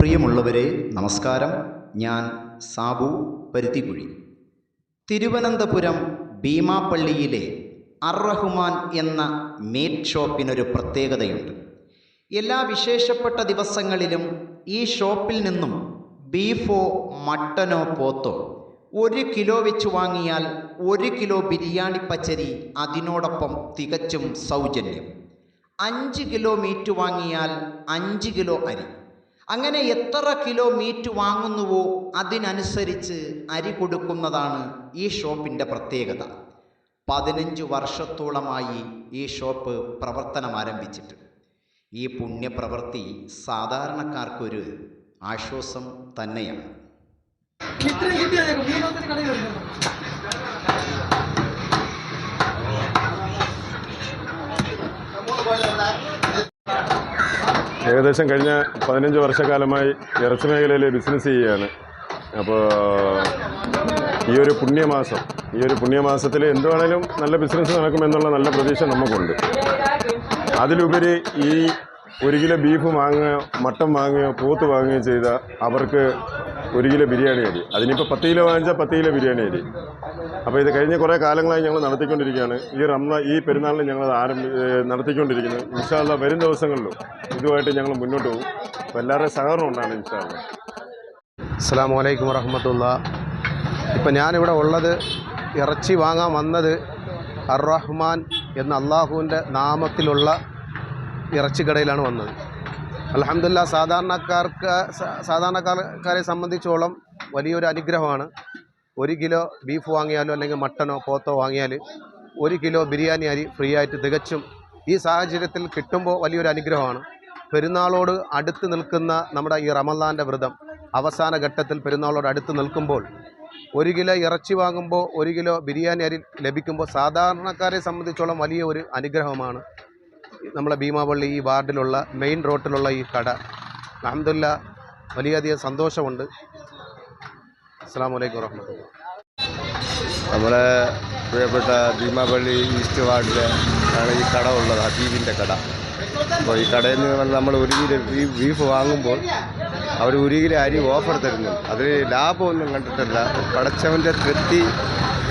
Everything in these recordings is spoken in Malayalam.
പ്രിയമുള്ളവരെ നമസ്കാരം. ഞാൻ സാബു പരുത്തിക്കുഴി. തിരുവനന്തപുരം ഭീമാപ്പള്ളിയിലെ അർ-റഹ്മാൻ എന്ന മീറ്റ് ഷോപ്പിനൊരു പ്രത്യേകതയുണ്ട്. എല്ലാ വിശേഷപ്പെട്ട ദിവസങ്ങളിലും ഈ ഷോപ്പിൽ നിന്നും ബീഫോ മട്ടനോ പോത്തോ 1 കിലോ വെച്ച് വാങ്ങിയാൽ 1 കിലോ ബിരിയാണി പച്ചരി അതിനോടൊപ്പം തികച്ചും സൗജന്യം. 5 കിലോ മീറ്റ് വാങ്ങിയാൽ 5 കിലോ അരി. അങ്ങനെ എത്ര കിലോ മീറ്റ് വാങ്ങുന്നുവോ അതിനനുസരിച്ച് അരി കൊടുക്കുന്നതാണ് ഈ ഷോപ്പിൻ്റെ പ്രത്യേകത. 15 വർഷത്തോളമായി ഈ ഷോപ്പ് പ്രവർത്തനം ആരംഭിച്ചിട്ട്. ഈ പുണ്യപ്രവൃത്തി സാധാരണക്കാർക്കൊരു ആശ്വാസം തന്നെയാണ്. ഏകദേശം കഴിഞ്ഞ 15 വർഷക്കാലമായി ഇറച്ചി മേഖലയിൽ ബിസിനസ് ചെയ്യുകയാണ്. അപ്പോൾ ഈ ഒരു പുണ്യമാസത്തിൽ എന്തുവാണേലും നല്ല ബിസിനസ് നടക്കുമെന്നുള്ള നല്ല പ്രതീക്ഷ നമുക്കുണ്ട്. അതിലുപരി ഈ 1 കിലോ ബീഫ് വാങ്ങുകയോ മട്ടൻ വാങ്ങുകയോ പോത്ത് വാങ്ങുകയോ ചെയ്താൽ അവർക്ക് 1 കിലോ ബിരിയാണി അരി, അതിനിപ്പോൾ 10 കിലോ വാങ്ങിച്ചാൽ 10 കിലോ ബിരിയാണി അരി. അപ്പോൾ ഇത് കഴിഞ്ഞ കുറേ കാലങ്ങളായി ഞങ്ങൾ നടത്തിക്കൊണ്ടിരിക്കുകയാണ്. ഈ പെരുന്നാളിന് ഞങ്ങൾ നടത്തിക്കൊണ്ടിരിക്കുന്നത്. ഇൻഷാ അല്ലാഹ് വരും ദിവസങ്ങളിലും ഇതുമായിട്ട് ഞങ്ങൾ മുന്നോട്ട് പോകും. അപ്പോൾ എല്ലാവരുടെയും സഹകരണം ഉണ്ടാണ് ഇൻഷാ അല്ലാഹ്. അസ്സലാമു അലൈക്കും വറഹ്മത്തുള്ളാഹ്. ഇപ്പം ഞാനിവിടെ ഉള്ളത്, ഇറച്ചി വാങ്ങാൻ വന്നത് അർ-റഹ്മാൻ എന്ന അള്ളാഹുവിൻ്റെ നാമത്തിലുള്ള ഇറച്ചിക്കടയിലാണ് വന്നത്. അൽഹംദുലില്ലാഹ്, സാധാരണക്കാരെ സംബന്ധിച്ചോളം വലിയൊരു അനുഗ്രഹമാണ്. 1 കിലോ ബീഫ് വാങ്ങിയാലോ അല്ലെങ്കിൽ മട്ടനോ പോത്തോ വാങ്ങിയാൽ 1 കിലോ ബിരിയാണി അരി ഫ്രീ ആയിട്ട് തികച്ചും ഈ സാഹചര്യത്തിൽ കിട്ടുമ്പോൾ വലിയൊരു അനുഗ്രഹമാണ്. പെരുന്നാളോട് അടുത്ത് നിൽക്കുന്ന നമ്മുടെ ഈ റമളാൻ്റെ വ്രതം അവസാന ഘട്ടത്തിൽ പെരുന്നാളോട് അടുത്ത് നിൽക്കുമ്പോൾ 1 കിലോ ഇറച്ചി വാങ്ങുമ്പോൾ 1 കിലോ ബിരിയാണി അരി ലഭിക്കുമ്പോൾ സാധാരണക്കാരെ സംബന്ധിച്ചോളം വലിയ ഒരു അനുഗ്രഹമാണ്. നമ്മളെ ഭീമാപള്ളി ഈ വാർഡിലുള്ള മെയിൻ റോഡിലുള്ള ഈ കട, അൽഹംദുലില്ലാഹ്, വലിയധികം സന്തോഷമുണ്ട്. അസ്സലാമു അലൈക്കും വറഹ്മത്തുള്ളാഹി. നമ്മളെ പ്രിയപ്പെട്ട ഭീമാപള്ളി ഈസ്റ്റ് വാർഡിലാണ് ഈ കട ഉള്ളത്, ഹബീബിൻ്റെ കട. അപ്പോൾ ഈ കടയിൽ നിന്ന് നമ്മൾ 1 കിലോ ബീഫ് വാങ്ങുമ്പോൾ അവർ 1 കിലോ അരി ഓഫർ തരുന്നു. അതിൽ ലാഭമൊന്നും കണ്ടിട്ടില്ല. പടച്ചവൻ്റെ തൃപ്തി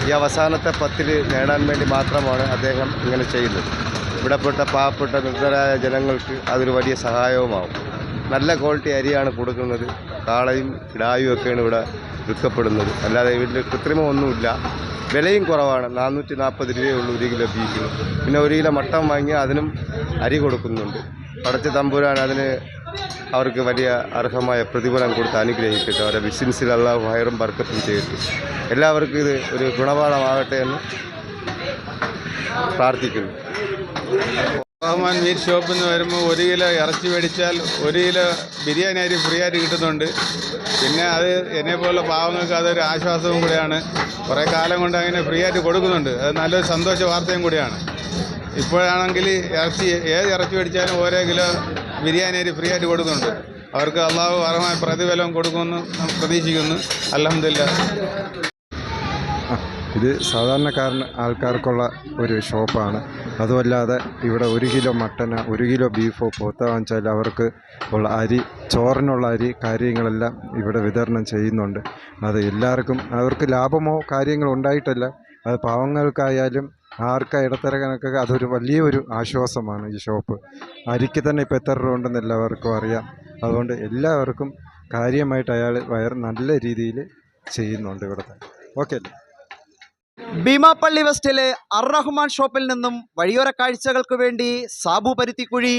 ഈ അവസാനത്തെ 10 നേടാൻ വേണ്ടി മാത്രമാണ് അദ്ദേഹം ഇങ്ങനെ ചെയ്യുന്നത്. ഇവിടെപ്പെട്ട പാവപ്പെട്ട നിർദ്ധരായ ജനങ്ങൾക്ക് അതൊരു വലിയ സഹായവുമാവും. നല്ല ക്വാളിറ്റി അരിയാണ് കൊടുക്കുന്നത്. കാളയും കിടായും ഒക്കെയാണ് ഇവിടെ വിൽക്കപ്പെടുന്നത്. അല്ലാതെ ഇതിൽ കൃത്രിമമൊന്നുമില്ല. വിലയും കുറവാണ്. 440 രൂപയേ ഉള്ളൂ 1 കിലോ ബീഫിന്. പിന്നെ 1 കിലോ മട്ടൻ വാങ്ങിയാൽ അതിനും അരി കൊടുക്കുന്നുണ്ട്. പടച്ച തമ്പുരാൻ അതിന് അവർക്ക് വലിയ അർഹമായ പ്രതിഫലം കൊടുത്ത് അനുഗ്രഹിക്കട്ടെ. അവരുടെ ബിസിനസ്സിൽ അല്ലാഹു ഹൈറും ബർക്കത്തും ചെയ്തിട്ട് എല്ലാവർക്കും ഇത് ഒരു ഗുണപാഠമാകട്ടെ എന്ന് പ്രാർത്ഥിക്കുന്നു. റഹ്മാൻ മീറ്റ് ഷോപ്പിൽ നിന്ന് വരുമ്പോൾ 1 കിലോ ഇറച്ചി മേടിച്ചാൽ 1 കിലോ ബിരിയാണി അരി ഫ്രീ ആയിട്ട് കിട്ടുന്നുണ്ട്. പിന്നെ അത് എന്നെപ്പോലുള്ള പാവങ്ങൾക്ക് അതൊരു ആശ്വാസവും കൂടിയാണ്. കുറേ കാലം കൊണ്ട് അങ്ങനെ ഫ്രീ ആയിട്ട് കൊടുക്കുന്നുണ്ട്. അത് നല്ലൊരു സന്തോഷ വാർത്തയും കൂടിയാണ്. ഇപ്പോഴാണെങ്കിൽ ഏത് ഇറച്ചി മേടിച്ചാലും 1 കിലോ ബിരിയാണി അരി ഫ്രീ ആയിട്ട് കൊടുക്കുന്നുണ്ട്. അവർക്ക് അള്ളാഹു അർഹമായ പ്രതിഫലം കൊടുക്കുമെന്ന് പ്രതീക്ഷിക്കുന്നു. അൽഹംദുലില്ലാഹ്. ഇത് ആൾക്കാർക്കുള്ള ഒരു ഷോപ്പാണ്. അതുമല്ലാതെ ഇവിടെ 1 കിലോ മട്ടനോ 1 കിലോ ബീഫോ പോത്തോ വാങ്ങിച്ചാൽ അവർക്ക് ഉള്ള അരി, ചോറിനുള്ള അരി കാര്യങ്ങളെല്ലാം ഇവിടെ വിതരണം ചെയ്യുന്നുണ്ട്. അത് എല്ലാവർക്കും അവർക്ക് ലാഭമോ കാര്യങ്ങളോ ഉണ്ടായിട്ടല്ല, അത് പാവങ്ങൾക്കായാലും ഇടത്തരക്കാർക്കൊക്കെ അതൊരു വലിയൊരു ആശ്വാസമാണ് ഈ ഷോപ്പ്. അരിക്ക് തന്നെ ഇപ്പോൾ എത്ര രൂപ ഉണ്ടെന്ന് എല്ലാവർക്കും അറിയാം. അതുകൊണ്ട് എല്ലാവർക്കും കാര്യമായിട്ട് അയാൾ നല്ല രീതിയിൽ ചെയ്യുന്നുണ്ട് ഇവിടുത്തെ. ഓക്കെ. ഭീമാപ്പള്ളി വെസ്റ്റിലെ അർ-റഹ്മാൻ ഷോപ്പിൽ നിന്നും വഴിയോര കാഴ്ചകൾക്ക് വേണ്ടി സാബു പരുത്തിക്കുഴി.